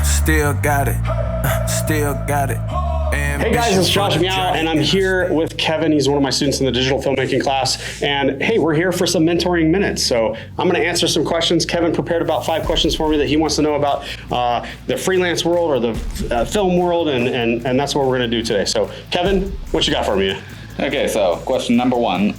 Still got it. Still got it. Hey guys, it's Josh Meow, and I'm here with Kevin. He's one of my students in the digital filmmaking class. And hey, we're here for some mentoring minutes. So I'm going to answer some questions. Kevin prepared about 5 questions for me that he wants to know about the freelance world or the film world, and that's what we're going to do today. So Kevin, what you got for me? Okay, so question number 1,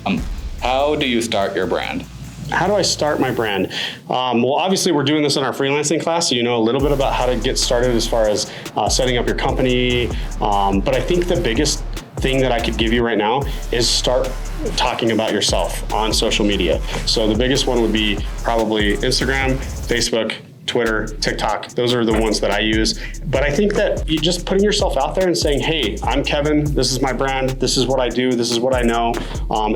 how do you start your brand? How do I start my brand? Well, obviously we're doing this in our freelancing class, so you know a little bit about how to get started as far as setting up your company. But I think the biggest thing that I could give you right now is start talking about yourself on social media. So the biggest one would be probably Instagram, Facebook, Twitter, TikTok. Those are the ones that I use. But I think that you just putting yourself out there and saying, hey, I'm Kevin, this is my brand, this is what I do, this is what I know,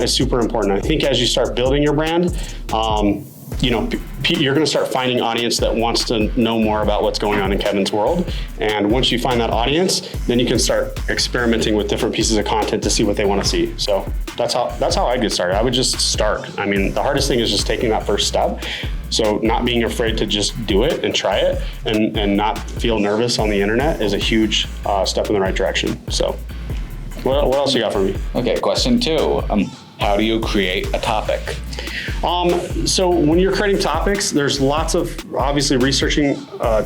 is super important. I think as you start building your brand, you're going to start finding an audience that wants to know more about what's going on in Kevin's world. And once you find that audience, then you can start experimenting with different pieces of content to see what they want to see. So that's how I get started. I would just start. I mean, the hardest thing is just taking that first step. So not being afraid to just do it and try it and not feel nervous on the internet is a huge step in the right direction. So what else you got for me? Okay, question 2. How do you create a topic? So when you're creating topics, there's lots of obviously researching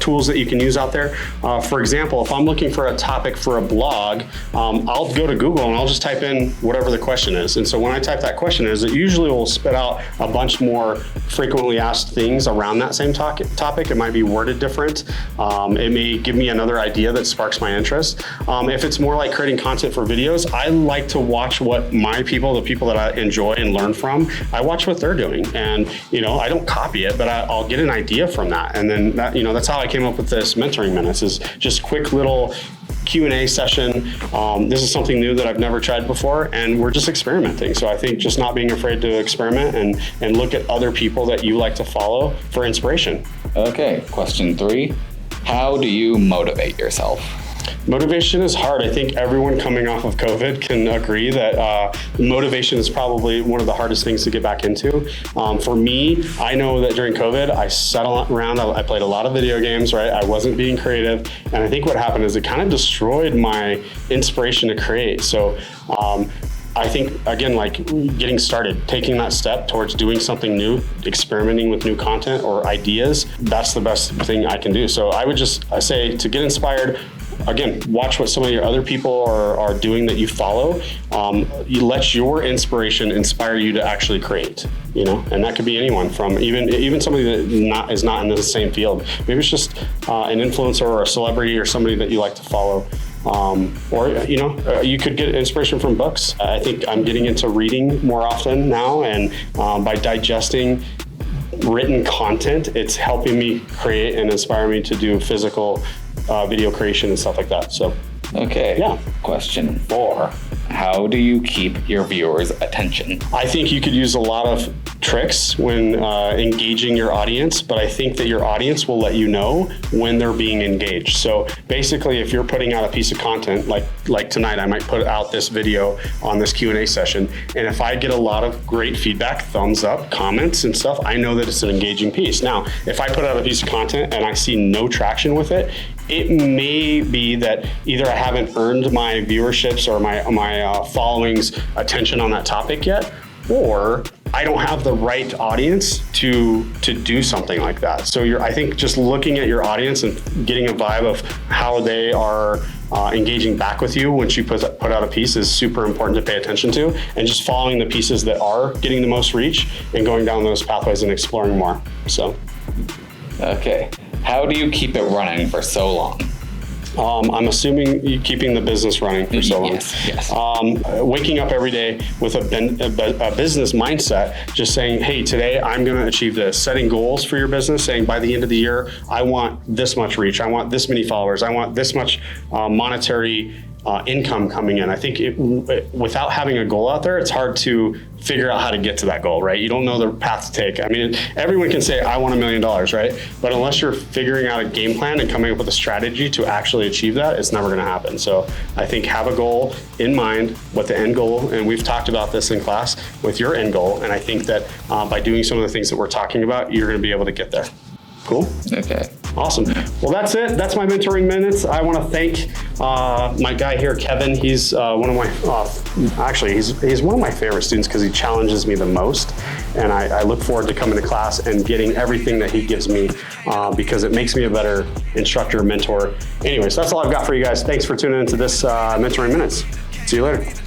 tools that you can use out there. For example, if I'm looking for a topic for a blog, I'll go to Google and I'll just type in whatever the question is. And so when I type that question it usually will spit out a bunch more frequently asked things around that same topic. It might be worded different. It may give me another idea that sparks my interest. If it's more like creating content for videos, I like to watch what the people that I enjoy and learn from, I watch what they're doing. And, I don't copy it, but I'll get an idea from that. And then that's how I came up with this mentoring minutes, is just quick little Q&A session. This is something new that I've never tried before, and we're just experimenting. So I think just not being afraid to experiment and look at other people that you like to follow for inspiration. Okay, question 3. How do you motivate yourself? Motivation is hard. I think everyone coming off of COVID can agree that motivation is probably one of the hardest things to get back into. For me, I know that during COVID, I sat around, I played a lot of video games, right? I wasn't being creative. And I think what happened is it kind of destroyed my inspiration to create. So I think, again, like getting started, taking that step towards doing something new, experimenting with new content or ideas, that's the best thing I can do. So I would just say to get inspired, again, watch what some of your other people are doing that you follow. You let your inspiration inspire you to actually create, and that could be anyone from even somebody that is not in the same field. Maybe it's just an influencer or a celebrity or somebody that you like to follow. You could get inspiration from books. I think I'm getting into reading more often now, and by digesting written content, it's helping me create and inspire me to do physical video creation and stuff like that. So, okay. Yeah. Question 4. How do you keep your viewers' attention? I think you could use a lot of tricks when engaging your audience, but I think that your audience will let you know when they're being engaged. So basically, if you're putting out a piece of content, like tonight, I might put out this video on this Q&A session, and if I get a lot of great feedback, thumbs up, comments and stuff, I know that it's an engaging piece. Now, if I put out a piece of content and I see no traction with it, it may be that either I haven't earned my viewerships or my following's attention on that topic yet, or I don't have the right audience to do something like that. So I think just looking at your audience and getting a vibe of how they are engaging back with you once you put out a piece is super important to pay attention to, and just following the pieces that are getting the most reach and going down those pathways and exploring more. So. Okay. How do you keep it running for so long? I'm assuming you're keeping the business running for so long. Yes. Waking up every day with a business mindset, just saying, hey, today I'm going to achieve this. Setting goals for your business, saying by the end of the year, I want this much reach. I want this many followers. I want this much monetary income coming in. I think without having a goal out there, it's hard to figure out how to get to that goal, right? You don't know the path to take. I mean, everyone can say, I want $1 million, right? But unless you're figuring out a game plan and coming up with a strategy to actually achieve that, it's never gonna happen. So I think have a goal in mind, what the end goal, and we've talked about this in class with your end goal. And I think that by doing some of the things that we're talking about, you're gonna be able to get there. Cool? Okay. Awesome. Well, that's it. That's my mentoring minutes. I want to thank my guy here, Kevin. He's one of my, actually, he's one of my favorite students because he challenges me the most. And I look forward to coming to class and getting everything that he gives me because it makes me a better instructor, mentor. Anyways, that's all I've got for you guys. Thanks for tuning into this Mentoring Minutes. See you later.